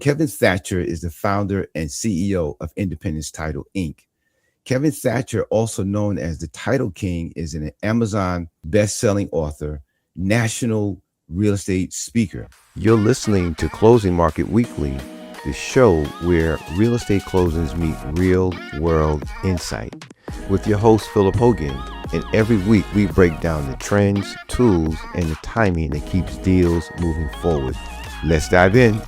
Kevin Tacher is the founder and CEO of Independence Title Inc. Kevin Tacher, also known as the Title King, is an Amazon best-selling author, national real estate speaker. You're listening to Closing Market Weekly, the show where real estate closings meet real-world insight. With your host, Phillip Hogan, and every week we break down the trends, tools, and the timing that keeps deals moving forward. Let's dive in.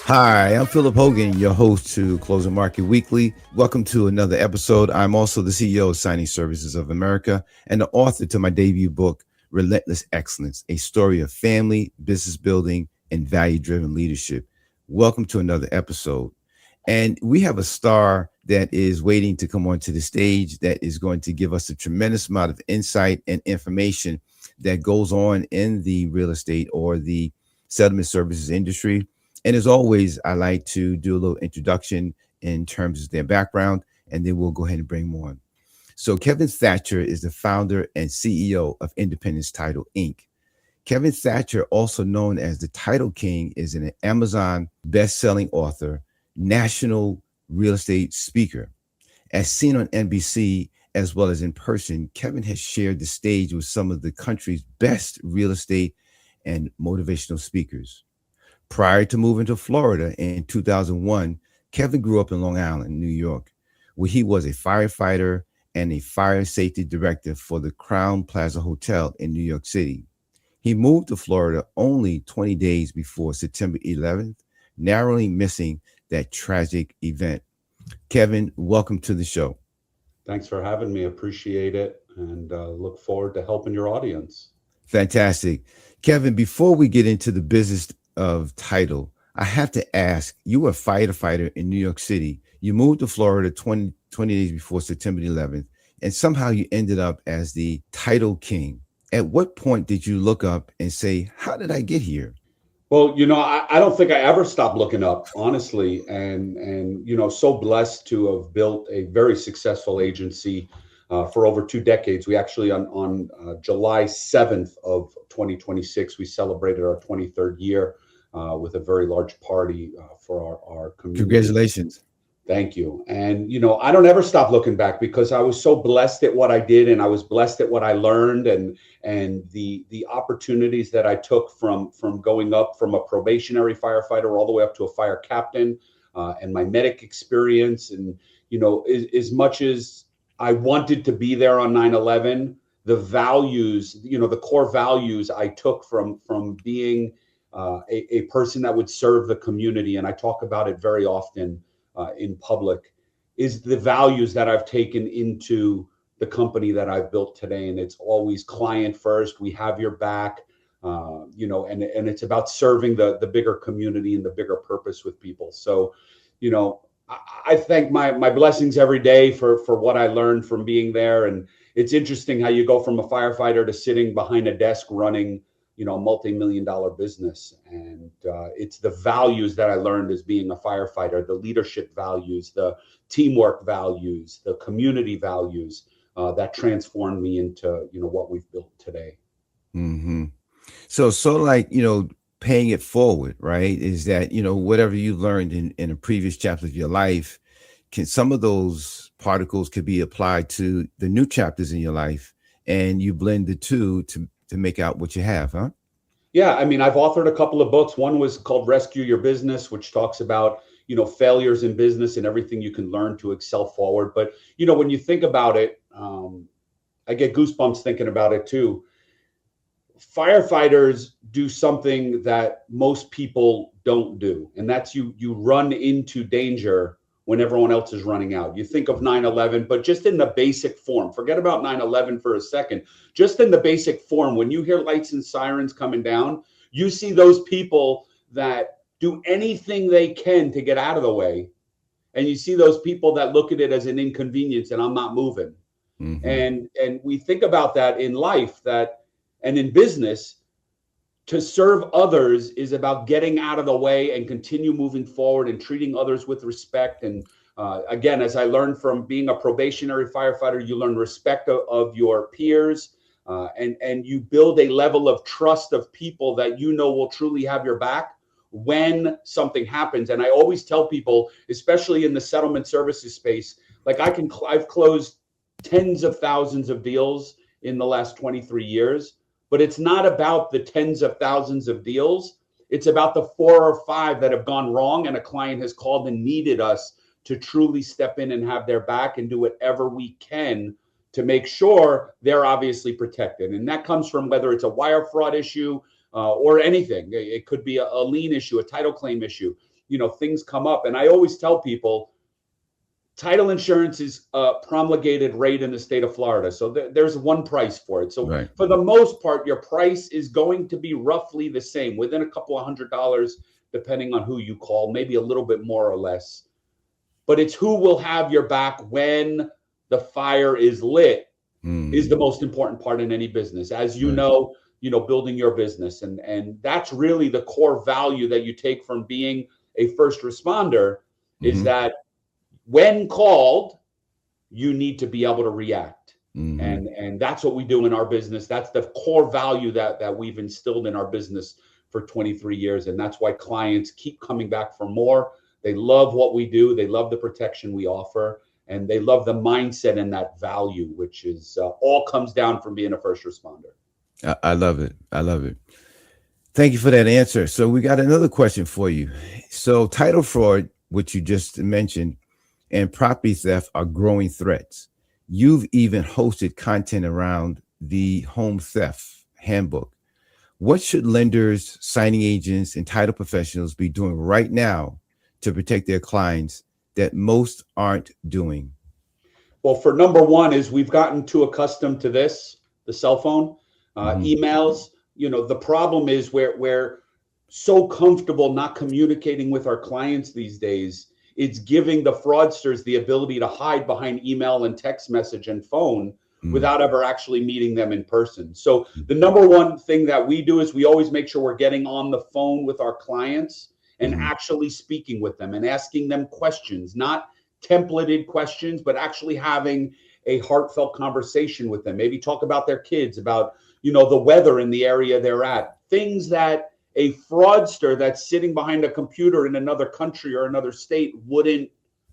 Hi, I'm Phillip Hogan, your host to Closing Market Weekly. Welcome to another episode. I'm also the CEO of Signing Services of America and the author to my debut book, Relentless Excellence, a story of family, business building, and value-driven leadership. Welcome to another episode. And we have a star that is waiting to come onto the stage that is going to give us a tremendous amount of insight and information that goes on in the real estate or the settlement services industry. And as always, I like to do a little introduction in terms of their background, and then we'll go ahead and bring them on. So Kevin Tacher is the founder and CEO of Independence Title Inc. Kevin Tacher, also known as the Title King, is an Amazon best-selling author, national real estate speaker. As seen on NBC as well as in person, Kevin has shared the stage with some of the country's best real estate and motivational speakers. Prior to moving to Florida in 2001, Kevin grew up in Long Island, New York, where he was a firefighter and a fire safety director for the Crown Plaza Hotel in New York City. He moved to Florida only 20 days before September 11th, narrowly missing that tragic event. Kevin, welcome to the show. Thanks for having me. Appreciate it, and look forward to helping your audience. Fantastic. Kevin, before we get into the business of title, I have to ask, you were a firefighter in New York City. You moved to Florida 20 days before September 11th, and somehow you ended up as the Title King. At what point did you look up and say, how did I get here? Well, I don't think I ever stopped looking up, honestly, and so blessed to have built a very successful agency for over 2 decades. We actually, on July 7th of 2026, we celebrated our 23rd year with a very large party for our community. Congratulations. Thank you. And, I don't ever stop looking back because I was so blessed at what I did, and I was blessed at what I learned, and the opportunities that I took from going up from a probationary firefighter all the way up to a fire captain, and my medic experience. And, as much as I wanted to be there on 9/11, the values, the core values I took from being a person that would serve the community, and I talk about it very often in public, is the values that I've taken into the company that I've built today. And it's always client first. We have your back, and it's about serving the bigger community and the bigger purpose with people. So, I thank my blessings every day for what I learned from being there. And it's interesting how you go from a firefighter to sitting behind a desk running a multi-million-dollar business. And it's the values that I learned as being a firefighter, the leadership values, the teamwork values, the community values that transformed me into, what we've built today. Mm-hmm. So like, paying it forward, right, is that, whatever you learned in a previous chapter of your life, some of those particles could be applied to the new chapters in your life, and you blend the two to make out what you have, huh? Yeah, I mean, I've authored a couple of books. One was called Rescue Your Business, which talks about, failures in business and everything you can learn to excel forward. But, when you think about it, I get goosebumps thinking about it too. Firefighters do something that most people don't do, and that's you run into danger when everyone else is running out. You think of 9/11, but just in the basic form, forget about 9/11 for a second, just in the basic form, when you hear lights and sirens coming down, you see those people that do anything they can to get out of the way. And you see those people that look at it as an inconvenience and I'm not moving. Mm-hmm. And we think about that in life, and in business. To serve others is about getting out of the way and continue moving forward and treating others with respect. And again, as I learned from being a probationary firefighter, you learn respect of your peers, and you build a level of trust of people that will truly have your back when something happens. And I always tell people, especially in the settlement services space, like I've closed tens of thousands of deals in the last 23 years, but it's not about the tens of thousands of deals. It's about the 4 or 5 that have gone wrong and a client has called and needed us to truly step in and have their back and do whatever we can to make sure they're obviously protected. And that comes from whether it's a wire fraud issue or anything. It could be a lien issue, a title claim issue. You know, things come up. And I always tell people, title insurance is a promulgated rate in the state of Florida. So there's one price for it. So Right. for the most part, your price is going to be roughly the same, within a couple of $100, depending on who you call, maybe a little bit more or less. But it's who will have your back when the fire is lit is the most important part in any business. As you know, building your business. And that's really the core value that you take from being a first responder is that when called, you need to be able to react. And that's what we do in our business. That's the core value that we've instilled in our business for 23 years. And that's why clients keep coming back for more. They love what we do. They love the protection we offer. And they love the mindset and that value, which is all comes down from being a first responder. I love it. I love it. Thank you for that answer. So we got another question for you. So title fraud, which you just mentioned, and property theft are growing threats. You've even hosted content around the home theft handbook. What should lenders, signing agents, and title professionals be doing right now to protect their clients that most aren't doing? Well, for number one is we've gotten too accustomed to this, the cell phone, emails. You know, the problem is we're so comfortable not communicating with our clients these days. It's giving the fraudsters the ability to hide behind email and text message and phone without ever actually meeting them in person. So the number one thing that we do is we always make sure we're getting on the phone with our clients and actually speaking with them and asking them questions, not templated questions, but actually having a heartfelt conversation with them. Maybe talk about their kids, about, the weather in the area they're at, things that a fraudster that's sitting behind a computer in another country or another state wouldn't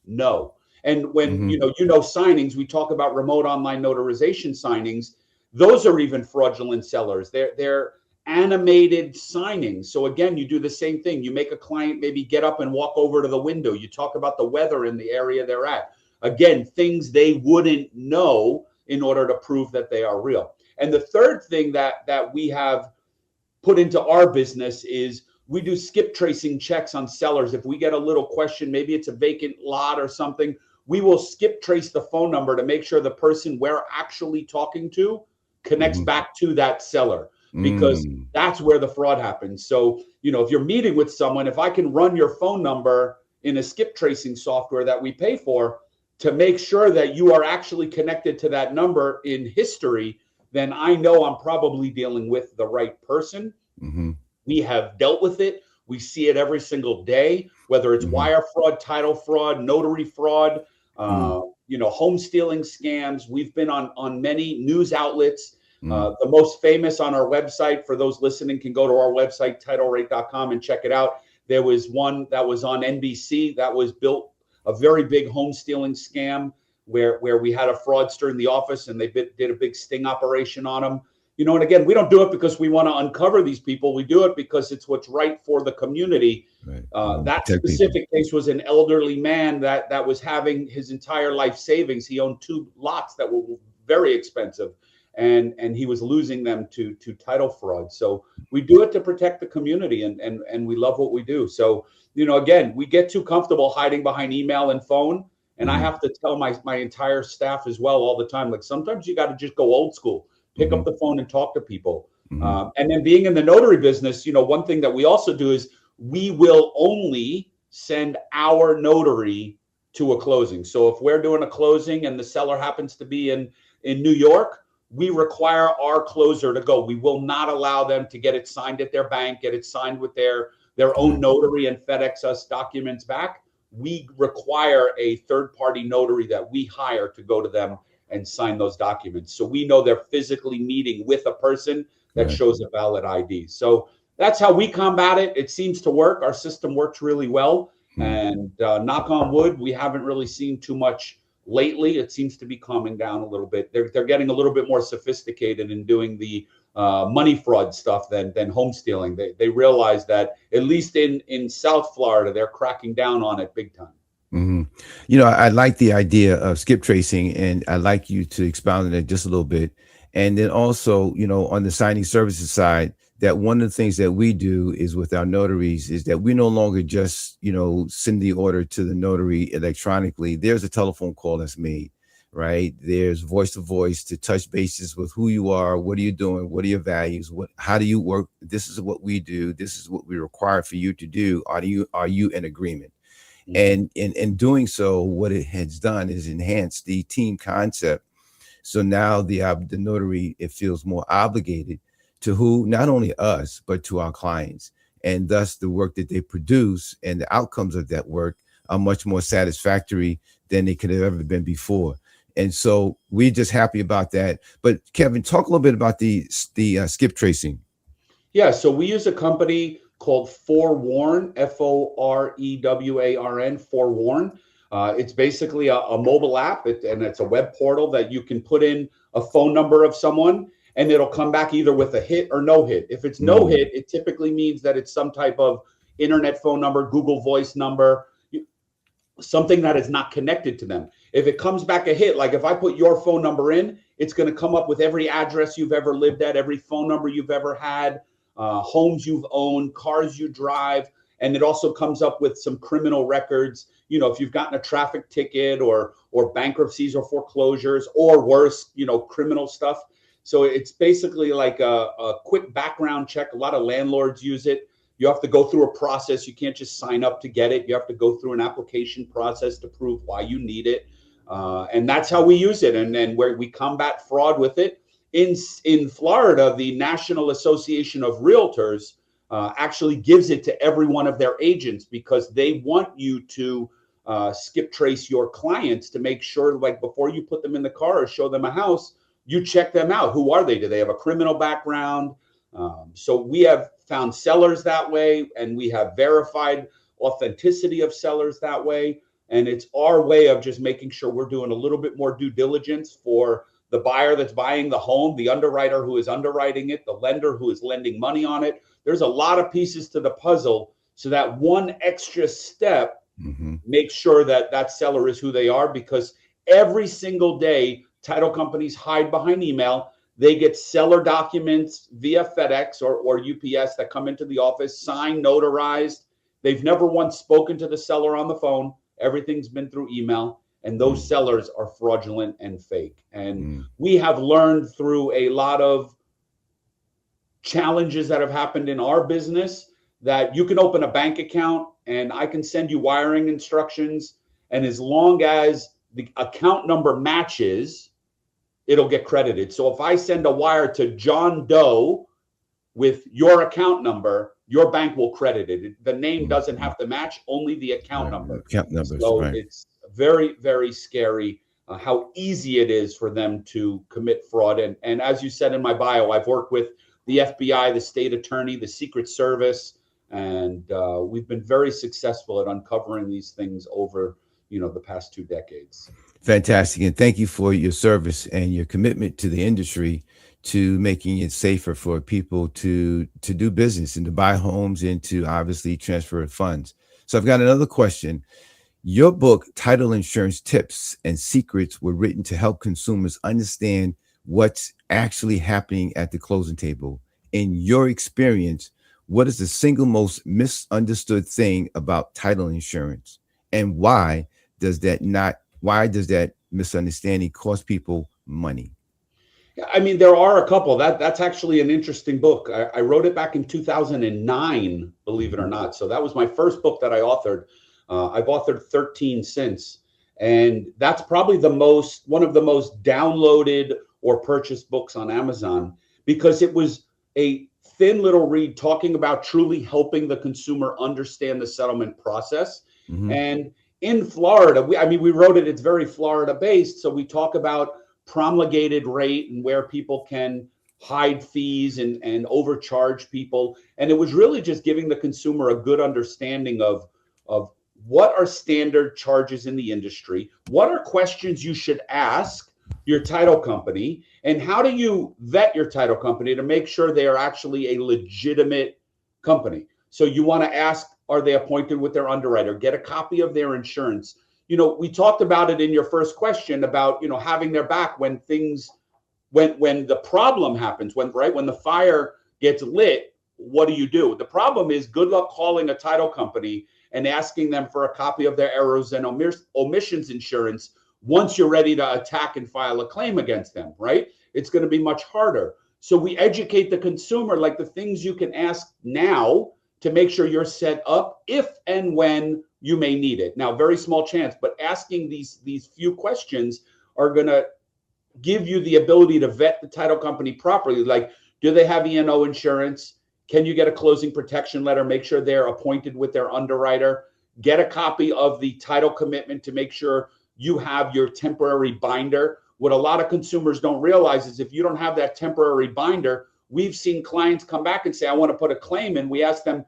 know. And when, signings, we talk about remote online notarization signings. Those are even fraudulent sellers. They're animated signings. So again, you do the same thing. You make a client maybe get up and walk over to the window. You talk about the weather in the area they're at. Again, things they wouldn't know in order to prove that they are real. And the third thing that we have put into our business is we do skip tracing checks on sellers. If we get a little question, maybe it's a vacant lot or something, we will skip trace the phone number to make sure the person we're actually talking to connects back to that seller, because that's where the fraud happens. So, if you're meeting with someone, if I can run your phone number in a skip tracing software that we pay for to make sure that you are actually connected to that number in history, then I know I'm probably dealing with the right person. We have dealt with it. We see it every single day, whether it's wire fraud, title fraud, notary fraud, home stealing scams. We've been on many news outlets. The most famous on our website, for those listening, can go to our website, titlerate.com, and check it out. There was one that was on NBC that was built, a very big home stealing scam where we had a fraudster in the office and they did a big sting operation on them. And again, we don't do it because we want to uncover these people. We do it because it's what's right for the community. Right. That specific case was an elderly man that was having his entire life savings. He owned 2 lots that were very expensive, and he was losing them to title fraud. So we do it to protect the community, and we love what we do. So, again, we get too comfortable hiding behind email and phone. And I have to tell my entire staff as well all the time, like, sometimes you got to just go old school. Pick up the phone and talk to people. And then being in the notary business, one thing that we also do is we will only send our notary to a closing. So if we're doing a closing and the seller happens to be in New York, we require our closer to go. We will not allow them to get it signed at their bank, get it signed with their own notary and FedEx us documents back. We require a third-party notary that we hire to go to them and sign those documents. So we know they're physically meeting with a person that shows a valid ID. So that's how we combat it. It seems to work. Our system works really well. And knock on wood, we haven't really seen too much lately. It seems to be calming down a little bit. They're getting a little bit more sophisticated in doing the money fraud stuff than home stealing. They realize that, at least in South Florida, they're cracking down on it big time. Mm-hmm. You know, I like the idea of skip tracing, and I'd like you to expound on it just a little bit. And then also, you know, on the signing services side, that one of the things that we do is with our notaries is that we no longer just, you know, send the order to the notary electronically. There's a telephone call that's made, right? There's voice to voice to touch bases with who you are, what are you doing, what are your values, how do you work? This is what we do. This is what we require for you to do. Are you in agreement? And in doing so, what it has done is enhanced the team concept. So now the notary, it feels more obligated to who, not only us, but to our clients. And thus the work that they produce and the outcomes of that work are much more satisfactory than they could have ever been before. And so we're just happy about that. But Kevin, talk a little bit about the skip tracing. Yeah, so we use a company called Forewarn, Forewarn, Forewarn. It's basically a mobile app, and it's a web portal that you can put in a phone number of someone, and it'll come back either with a hit or no hit. If it's no hit, it typically means that it's some type of internet phone number, Google Voice number, something that is not connected to them. If it comes back a hit, like if I put your phone number in, it's going to come up with every address you've ever lived at, every phone number you've ever had, homes you've owned, cars you drive, and it also comes up with some criminal records. You know, if you've gotten a traffic ticket or bankruptcies or foreclosures, or worse, you know, criminal stuff. So it's basically like a quick background check. A lot of landlords use it. You have to go through a process. You can't just sign up to get it. You have to go through an application process to prove why you need it. And that's how we use it. And then where we combat fraud with it. In Florida, the National Association of Realtors actually gives it to every one of their agents, because they want you to skip trace your clients to make sure, like, before you put them in the car or show them a house, you check them out. Who are they? Do they have a criminal background? So we have found sellers that way, and we have verified authenticity of sellers that way. And it's our way of just making sure we're doing a little bit more due diligence for the buyer that's buying the home, the underwriter who is underwriting it, the lender who is lending money on it. There's a lot of pieces to the puzzle, so that one extra step makes sure that that seller is who they are, because every single day, title companies hide behind email. They get seller documents via FedEx or UPS that come into the office, signed, notarized. They've never once spoken to the seller on the phone. Everything's been through email, and those sellers are fraudulent and fake. And we have learned through a lot of challenges that have happened in our business that you can open a bank account and I can send you wiring instructions. And as long as the account number matches, it'll get credited. So if I send a wire to John Doe with your account number, your bank will credit it. The name doesn't have to match, only the account number. Account numbers, so right. It's very, very scary how easy it is for them to commit fraud. And as you said in my bio, I've worked with the FBI, the state attorney, the Secret Service, and we've been very successful at uncovering these things over, the past 2 decades. Fantastic. And thank you for your service and your commitment to the industry, to making it safer for people to do business and to buy homes and to obviously transfer funds. So I've got another question. Your book, Title Insurance Tips and Secrets, were written to help consumers understand what's actually happening at the closing table. In your experience, what is the single most misunderstood thing about title insurance, and why does that misunderstanding cost people money? I mean, there are a couple. That's actually an interesting book. I wrote it back in 2009, believe it or not. So that was my first book that I authored. I've authored 13 since, and that's probably one of the most downloaded or purchased books on Amazon, because it was a thin little read talking about truly helping the consumer understand the settlement process. And in Florida, we wrote it, it's very Florida based. So we talk about promulgated rate and where people can hide fees and overcharge people. And it was really just giving the consumer a good understanding of what are standard charges in the industry, what are questions you should ask your title company, and how do you vet your title company to make sure they are actually a legitimate company. So you want to ask, are they appointed with their underwriter? Get a copy of their insurance. We talked about it in your first question about, having their back when things, when the problem happens, when the fire gets lit, what do you do? The problem is, good luck calling a title company and asking them for a copy of their errors and omissions insurance once you're ready to attack and file a claim against them, right? It's going to be much harder. So we educate the consumer, like the things you can ask now to make sure you're set up if and when you may need it. Now, very small chance, but asking these few questions are going to give you the ability to vet the title company properly. Like, do they have E&O insurance? Can you get a closing protection letter? Make sure they're appointed with their underwriter. Get a copy of the title commitment to make sure you have your temporary binder. What a lot of consumers don't realize is if you don't have that temporary binder, we've seen clients come back and say, I want to put a claim in. We ask them,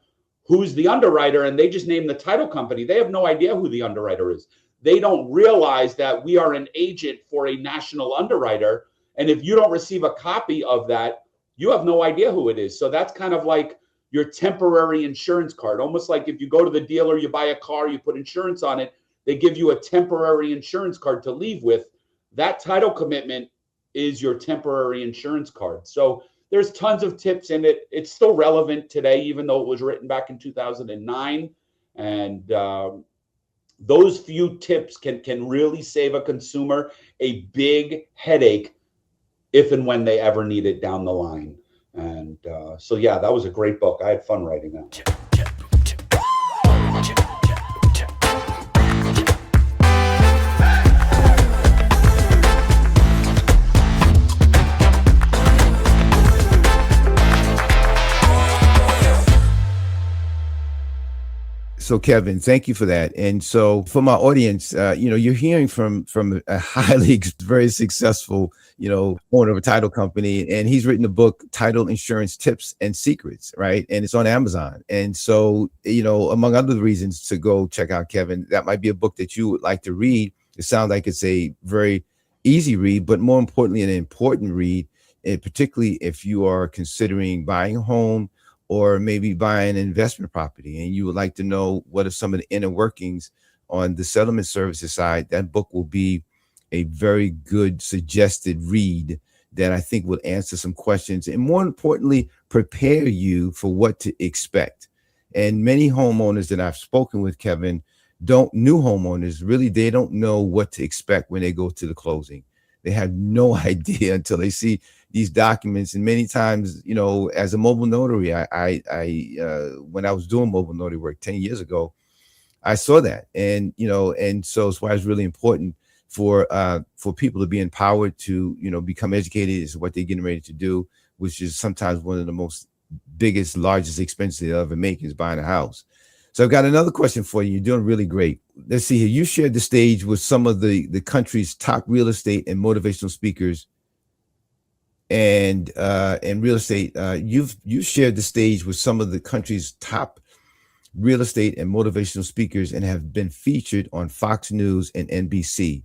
who's the underwriter? And they just name the title company. They have no idea who the underwriter is. They don't realize that we are an agent for a national underwriter. And if you don't receive a copy of that, you have no idea who it is. So that's kind of like your temporary insurance card. Almost like if you go to the dealer, you buy a car, you put insurance on it, they give you a temporary insurance card to leave with. That title commitment is your temporary insurance card. So there's tons of tips in it. It's still relevant today, even though it was written back in 2009. And those few tips can really save a consumer a big headache if and when they ever need it down the line. And so, yeah, that was a great book. I had fun writing that. So Kevin, thank you for that. And so for my audience, you're hearing from a very successful, owner of a title company, and he's written a book, Title Insurance Tips and Secrets, right? And it's on Amazon. And so, among other reasons to go check out Kevin, that might be a book that you would like to read. It sounds like it's a very easy read, but more importantly, an important read, and particularly if you are considering buying a home or maybe buying an investment property and you would like to know what are some of the inner workings on the settlement services side. That book will be a very good suggested read that I think will answer some questions and, more importantly, prepare you for what to expect. And many homeowners that I've spoken with, Kevin, new homeowners, really, they don't know what to expect when they go to the closing. They have no idea until they see these documents. And many times, as a mobile notary, I when I was doing mobile notary work 10 years ago, I saw that. And, and so it's why it's really important for people to be empowered to, become educated is what they're getting ready to do, which is sometimes one of the largest expenses they'll ever make is buying a house. So I've got another question for you. You're doing really great. Let's see here. You shared the stage with some of the country's top real estate and motivational speakers. And real estate, you shared the stage with some of the country's top real estate and motivational speakers and have been featured on Fox News and NBC.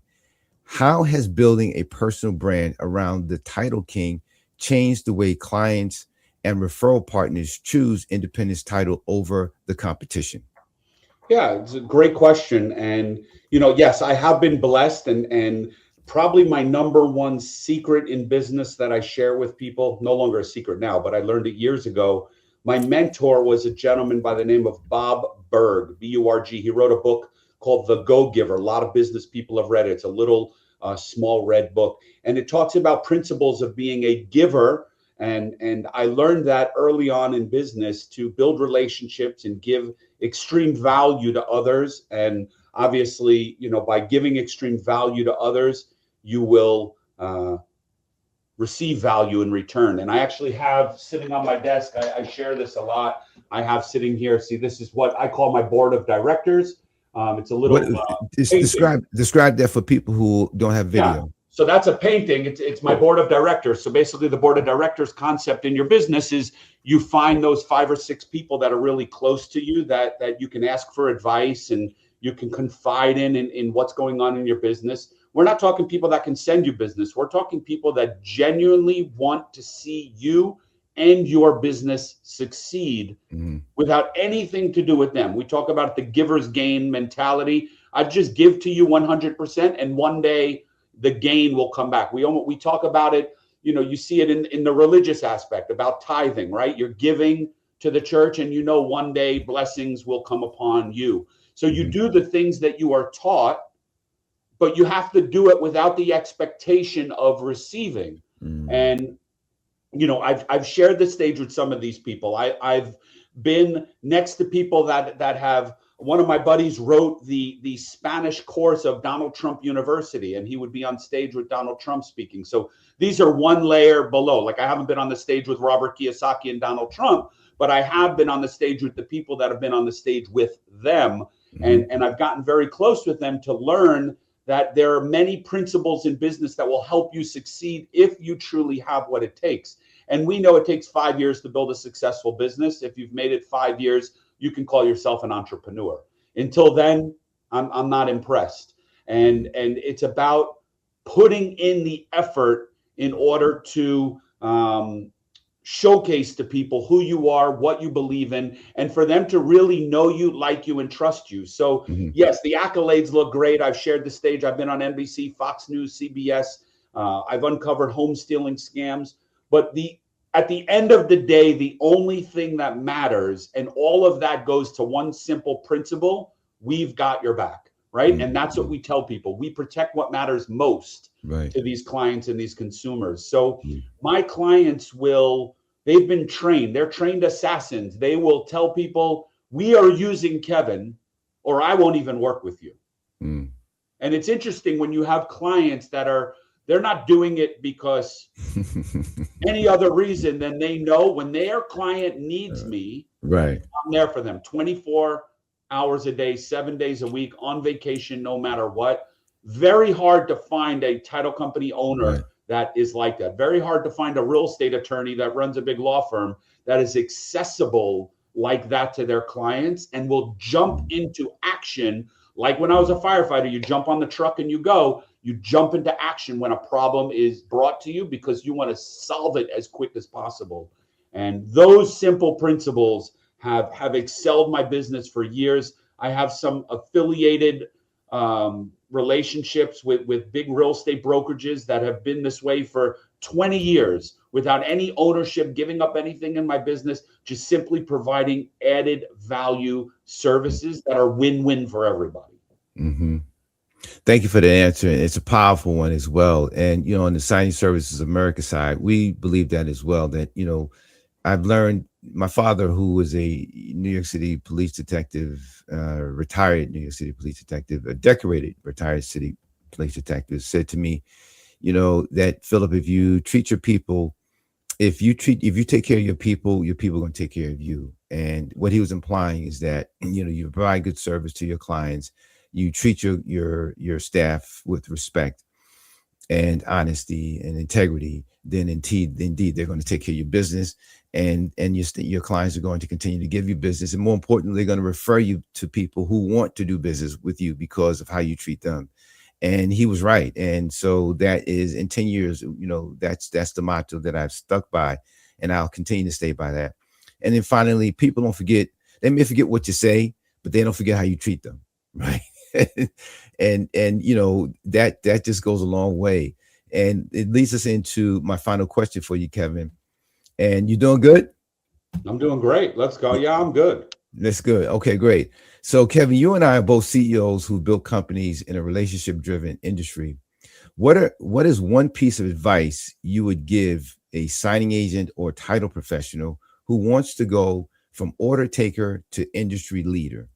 How has building a personal brand around the Title King changed the way clients and referral partners choose Independence Title over the competition? Yeah, it's a great question. And, yes, I have been blessed and probably my number one secret in business that I share with people, no longer a secret now, but I learned it years ago. My mentor was a gentleman by the name of Bob Burg, B-U-R-G. He wrote a book called The Go-Giver. A lot of business people have read it. It's a little small red book. And it talks about principles of being a giver. And I learned that early on in business to build relationships and give extreme value to others. And obviously, by giving extreme value to others, you will receive value in return. And I actually have sitting on my desk, I share this a lot. I have sitting here, see, this is what I call my board of directors. It's a little describe that for people who don't have video. Yeah. So that's a painting. It's my board of directors. So basically the board of directors concept in your business is you find those 5 or 6 people that are really close to you that you can ask for advice and you can confide in what's going on in your business. We're not talking people that can send you business. We're talking people that genuinely want to see you and your business succeed without anything to do with them. We talk about the giver's gain mentality. I just give to you 100%, and one day the gain will come back. We talk about it, you know, you see it in the religious aspect about tithing, right? You're giving to the church and you know one day blessings will come upon you. So you do the things that you are taught, but you have to do it without the expectation of receiving. And you know, I've shared the stage with some of these people. I've been next to people that have. One of my buddies wrote the Spanish course of Donald Trump University, and he would be on stage with Donald Trump speaking. So these are one layer below. Like I haven't been on the stage with Robert Kiyosaki and Donald Trump, but I have been on the stage with the people that have been on the stage with them. And I've gotten very close with them to learn that there are many principles in business that will help you succeed if you truly have what it takes. And we know it takes 5 years to build a successful business. If you've made it 5 years, you can call yourself an entrepreneur. Until then, I'm not impressed. And it's about putting in the effort in order to showcase to people who you are, what you believe in, and for them to really know you, like you, and trust you. So yes, the accolades look great. I've shared the stage. I've been on NBC, Fox News, CBS. I've uncovered home stealing scams. But at the end of the day, the only thing that matters, and all of that goes to one simple principle: we've got your back, right? And that's what we tell people. We protect what matters most to these clients and these consumers. So my clients they've been trained. They're trained assassins. They will tell people, we are using Kevin, or I won't even work with you. And it's interesting when you have clients they're not doing it because any other reason than they know when their client needs me, I'm there for them 24 hours a day, 7 days a week, on vacation, no matter what. Very hard to find a title company owner that is like that. Very hard to find a real estate attorney that runs a big law firm that is accessible like that to their clients and will jump into action. Like when I was a firefighter, you jump on the truck and you go. You jump into action when a problem is brought to you because you want to solve it as quick as possible. And those simple principles have excelled my business for years. I have some affiliated relationships with big real estate brokerages that have been this way for 20 years without any ownership, giving up anything in my business, just simply providing added value services that are win-win for everybody. Thank you for the answer. It's a powerful one as well. And, you know, on the Signing Services America side, we believe that as well, that, you know, I've learned, my father, who was a New York City police detective, retired New York City police detective, a decorated retired city police detective, said to me, you know, that Phillip, if you treat your people, if you take care of your people are going to take care of you. And what he was implying is that, you know, you provide good service to your clients, you treat your staff with respect and honesty and integrity, then indeed they're going to take care of your business, and your clients are going to continue to give you business, and more importantly, they're going to refer you to people who want to do business with you because of how you treat them. And he was right. And so that is, in 10 years, you know, that's the motto that I've stuck by, and I'll continue to stay by that. And then finally, people don't forget, they may forget what you say, but they don't forget how you treat them, right? and you know, that just goes a long way. And it leads us into my final question for you, Kevin. And you doing good? I'm doing great. Let's go. Yeah, I'm good. That's good. Okay, great. So Kevin, you and I are both CEOs who built companies in a relationship-driven industry. What is one piece of advice you would give a signing agent or title professional who wants to go from order taker to industry leader?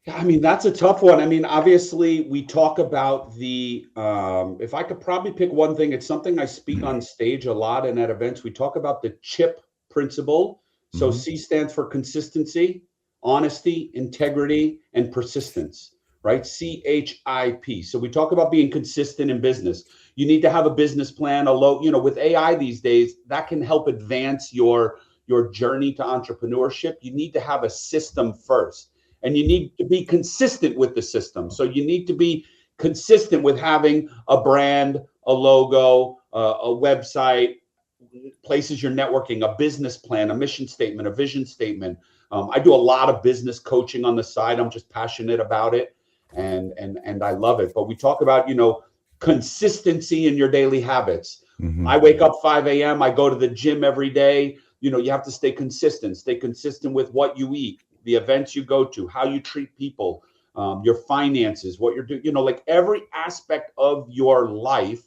I mean, that's a tough one. I mean, obviously, we talk about if I could probably pick one thing, it's something I speak on stage a lot and at events. We talk about the CHIP principle. So C stands for consistency, honesty, integrity, and persistence, right? CHIP. So we talk about being consistent in business. You need to have a business plan, with AI these days, that can help advance your journey to entrepreneurship. You need to have a system first, and you need to be consistent with the system. So you need to be consistent with having a brand, a logo, a website, places you're networking, a business plan, a mission statement, a vision statement. I do a lot of business coaching on the side. I'm just passionate about it, and I love it. But we talk about, consistency in your daily habits. Mm-hmm. I wake up 5 a.m. I go to the gym every day. You have to stay consistent. Stay consistent with what you eat, the events you go to, how you treat people, your finances, what you're doing. Like every aspect of your life,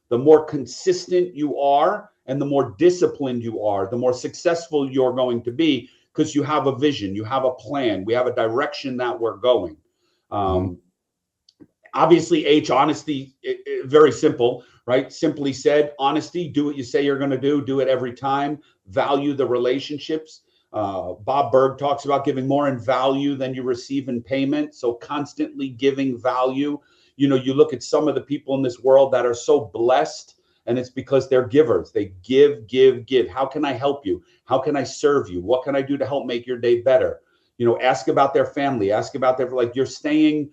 the more consistent you are and the more disciplined you are, the more successful you're going to be, because you have a vision, you have a plan, we have a direction that we're going. Obviously, honesty, very simple, right? Simply said, honesty, do what you say you're going to do it every time, value the relationships. Bob Berg talks about giving more in value than you receive in payment. So constantly giving value. You look at some of the people in this world that are so blessed, and it's because they're givers. They give. How can I help you? How can I serve you? What can I do to help make your day better? Ask about their family, ask about you're staying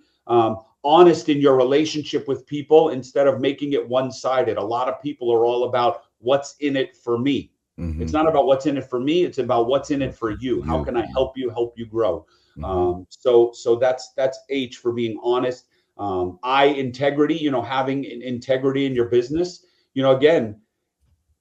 honest in your relationship with people instead of making it one-sided. A lot of people are all about what's in it for me. Mm-hmm. It's not about what's in it for me. It's about what's in it for you. How can I help you grow? Mm-hmm. So that's H for being honest. I, integrity, having integrity in your business, again,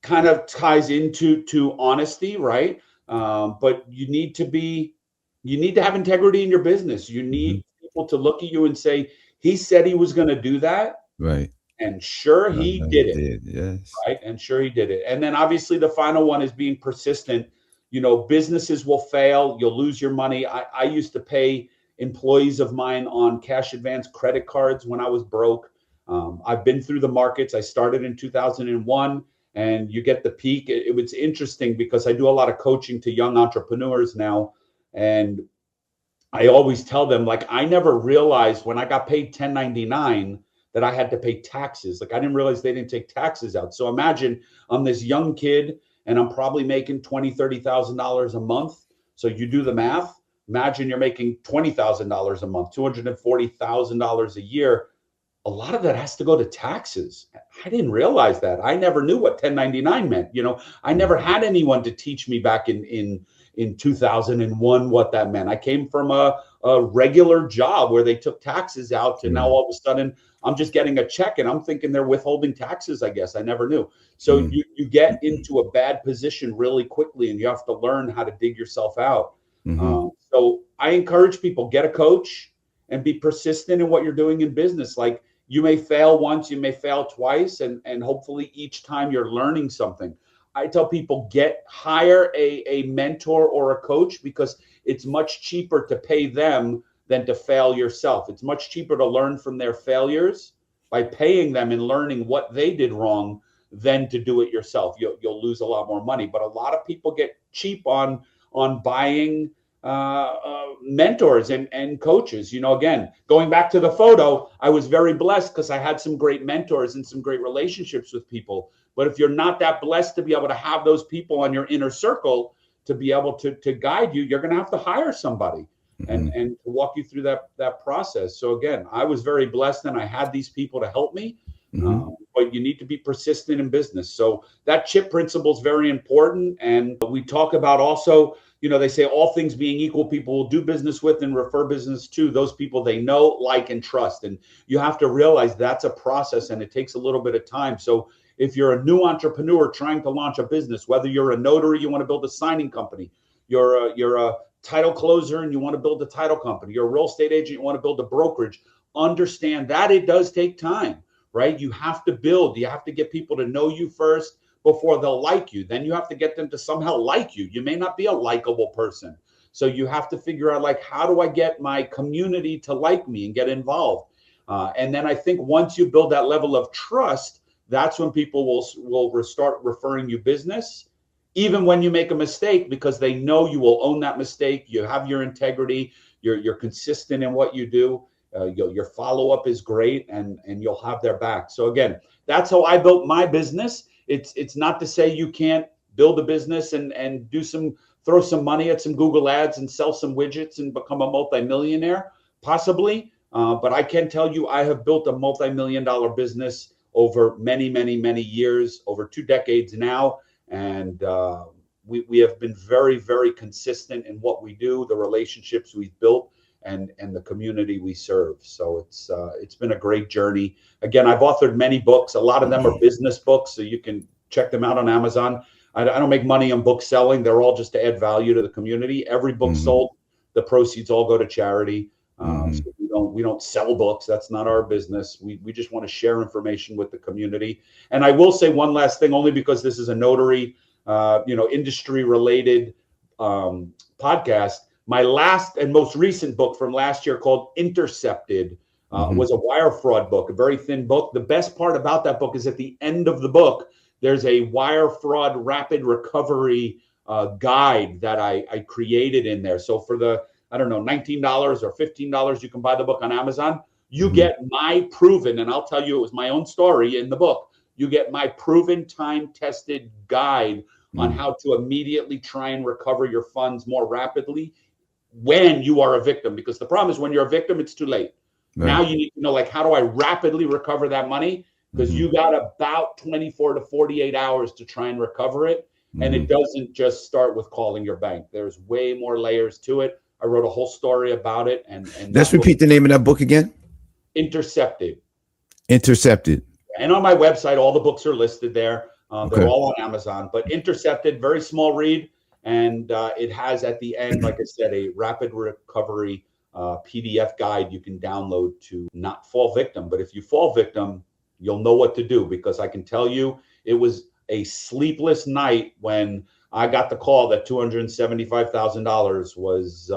kind of ties into honesty, right? But you need to have integrity in your business. You need people to look at you and say, he said he was going to do that. Right. And sure, he did it. Yes. Right. And sure, he did it. And then obviously the final one is being persistent. Businesses will fail. You'll lose your money. I used to pay employees of mine on cash advance credit cards when I was broke. I've been through the markets. I started in 2001, and you get the peak. It was interesting because I do a lot of coaching to young entrepreneurs now. And I always tell them, I never realized when I got paid 1099 that I had to pay taxes. I didn't realize they didn't take taxes out. So imagine I'm this young kid and I'm probably making $20,000, $30,000 a month. So you do the math. Imagine you're making $20,000 a month, $240,000 a year. A lot of that has to go to taxes. I didn't realize that. I never knew what 1099 meant. I never had anyone to teach me back in 2001 what that meant. I came from a regular job where they took taxes out, and now all of a sudden I'm just getting a check and I'm thinking they're withholding taxes. I guess I never knew. So you get into a bad position really quickly, and you have to learn how to dig yourself out. So I encourage people, get a coach and be persistent in what you're doing in business. You may fail once, you may fail twice, and hopefully each time you're learning something. I tell people, hire a mentor or a coach, because it's much cheaper to pay them than to fail yourself. It's much cheaper to learn from their failures by paying them and learning what they did wrong than to do it yourself. You'll lose a lot more money. But a lot of people get cheap on buying mentors and coaches. Again, going back to the photo, I was very blessed because I had some great mentors and some great relationships with people. But if you're not that blessed to be able to have those people on your inner circle to be able to guide you, you're going to have to hire somebody and to walk you through that process. So again, I was very blessed and I had these people to help me. But you need to be persistent in business. So that CHIP principle is very important. And we talk about also, they say all things being equal, people will do business with and refer business to those people they know, like, and trust. And you have to realize that's a process and it takes a little bit of time. So if you're a new entrepreneur trying to launch a business, whether you're a notary, you want to build a signing company, you're a title closer and you want to build a title company, you're a real estate agent, you want to build a brokerage, understand that it does take time, right? You have to get people to know you first before they'll like you. Then you have to get them to somehow like you. You may not be a likable person. So you have to figure out, how do I get my community to like me and get involved? And then I think once you build that level of trust, that's when people will start referring you business, even when you make a mistake, because they know you will own that mistake. You have your integrity. You're consistent in what you do. Your follow-up is great, and you'll have their back. So again, that's how I built my business. It's not to say you can't build a business and throw some money at some Google ads and sell some widgets and become a multimillionaire, possibly. But I can tell you, I have built a multi-million-dollar business over many, many, many years, over 2 decades now. And we have been very, very consistent in what we do, the relationships we've built, and the community we serve. So it's been a great journey. Again, I've authored many books. A lot of them are business books, so you can check them out on Amazon. I don't make money on book selling. They're all just to add value to the community. Every book sold, the proceeds all go to charity. So we don't sell books. That's not our business. We just want to share information with the community. And I will say one last thing, only because this is a notary, industry related podcast. My last and most recent book from last year, called Intercepted, was a wire fraud book, a very thin book. The best part about that book is at the end of the book, there's a wire fraud rapid recovery guide that I created in there. So for the, $19 or $15, you can buy the book on Amazon. You get my proven, and I'll tell you, it was my own story in the book. You get my proven, time-tested guide on how to immediately try and recover your funds more rapidly when you are a victim. Because the problem is, when you're a victim, it's too late. Right. Now you need to know, like, how do I rapidly recover that money? Because you got about 24 to 48 hours to try and recover it. And it doesn't just start with calling your bank. There's way more layers to it. I wrote a whole story about it. And let's repeat the name of that book again. Intercepted. Intercepted. And on my website, all the books are listed there. They're all on Amazon. But Intercepted, very small read. And it has at the end, like I said, a rapid recovery PDF guide you can download to not fall victim. But if you fall victim, you'll know what to do, because I can tell you, it was a sleepless night when I got the call that $275,000 was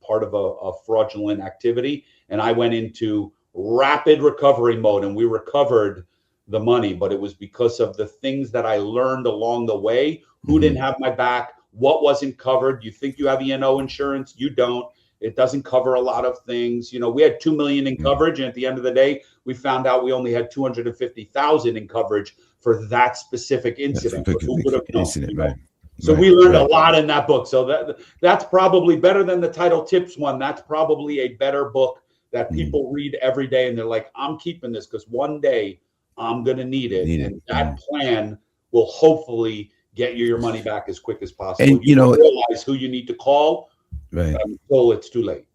part of a fraudulent activity. And I went into rapid recovery mode, and we recovered the money. But it was because of the things that I learned along the way. Who didn't have my back? What wasn't covered? You think you have E&O insurance? You don't. It doesn't cover a lot of things. We had $2 million in coverage, and at the end of the day, we found out we only had $250,000 in coverage for that specific incident. But who would have known? Right. So we learned a lot in that book. So that's probably better than the Title Tips one. That's probably a better book that people read every day, and they're like, I'm keeping this because one day I'm going to need it. And that plan will hopefully get you your money back as quick as possible. And you realize who you need to call until it's too late.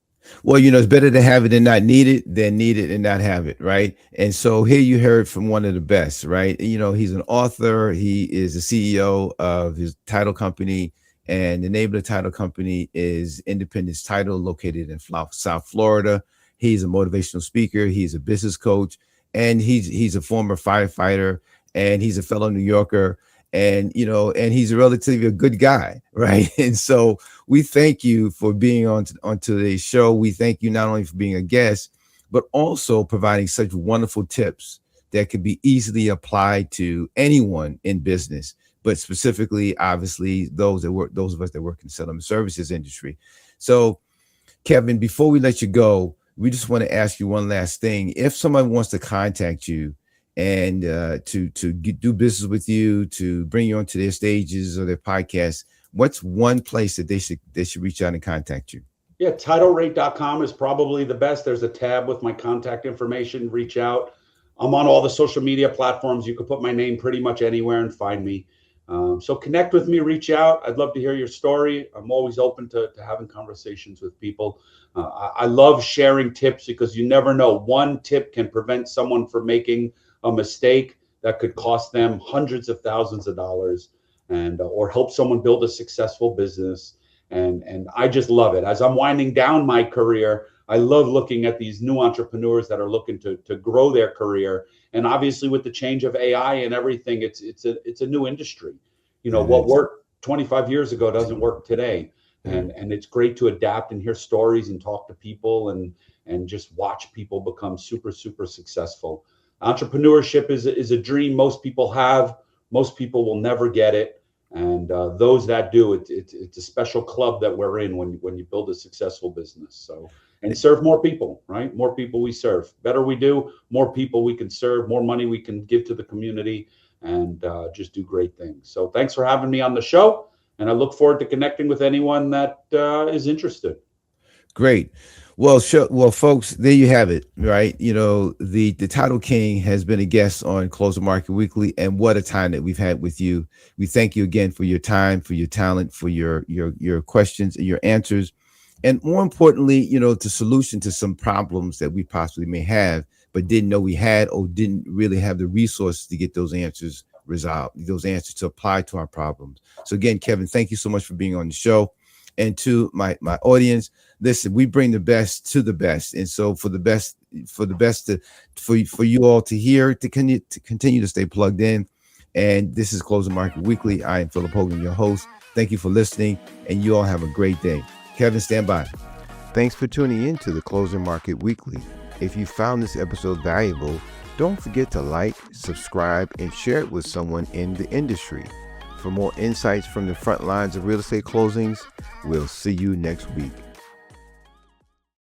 Well, it's better to have it and not need it than need it and not have it, right? And so here you heard from one of the best, right? He's an author. He is the CEO of his title company, and the name of the title company is Independence Title, located in South Florida. He's a motivational speaker. He's a business coach, and he's a former firefighter, and he's a fellow New Yorker. And, and he's a relatively good guy, right? And so we thank you for being on today's show. We thank you not only for being a guest, but also providing such wonderful tips that could be easily applied to anyone in business, but specifically, obviously, those of us that work in the settlement services industry. So, Kevin, before we let you go, we just want to ask you one last thing. If someone wants to contact you and to do business with you, to bring you onto their stages or their podcasts, what's one place that they should reach out and contact you? Yeah, TitleRate.com is probably the best. There's a tab with my contact information. Reach out. I'm on all the social media platforms. You can put my name pretty much anywhere and find me. So connect with me, reach out. I'd love to hear your story. I'm always open to having conversations with people. I love sharing tips, because you never know. One tip can prevent someone from making a mistake that could cost them hundreds of thousands of dollars, and or help someone build a successful business. And I just love it. As I'm winding down my career, I love looking at these new entrepreneurs that are looking to grow their career. And obviously, with the change of AI and everything, it's a new industry. What worked 25 years ago doesn't work today. And it's great to adapt and hear stories and talk to people and just watch people become super, super successful. Entrepreneurship is a dream most people have. Most people will never get it. And those that do, it's a special club that we're in when you build a successful business. So and serve more people, right? More people we serve. Better we do, more people we can serve, more money we can give to the community, and just do great things. So thanks for having me on the show, and I look forward to connecting with anyone that is interested. Great. Well, sure. Well, folks, there you have it, right? You know, the Title King has been a guest on Closer Market Weekly, and what a time that we've had with you. We thank you again for your time, for your talent, for your questions and your answers, and more importantly, you know, the solution to some problems that we possibly may have, but didn't know we had, or didn't really have the resources to get those answers resolved, those answers to apply to our problems. So again, Kevin, thank you so much for being on the show. And to my audience, listen, we bring the best to the best, and so for the best for you all to hear, to continue to stay plugged in. And this is Closing Market Weekly. I am Phillip Hogan, your host. Thank you for listening, and you all have a great day. Kevin, stand by. Thanks for tuning in to the Closing Market Weekly. If you found this episode valuable, don't forget to like, subscribe, and share it with someone in the industry. For more insights from the front lines of real estate closings, we'll see you next week.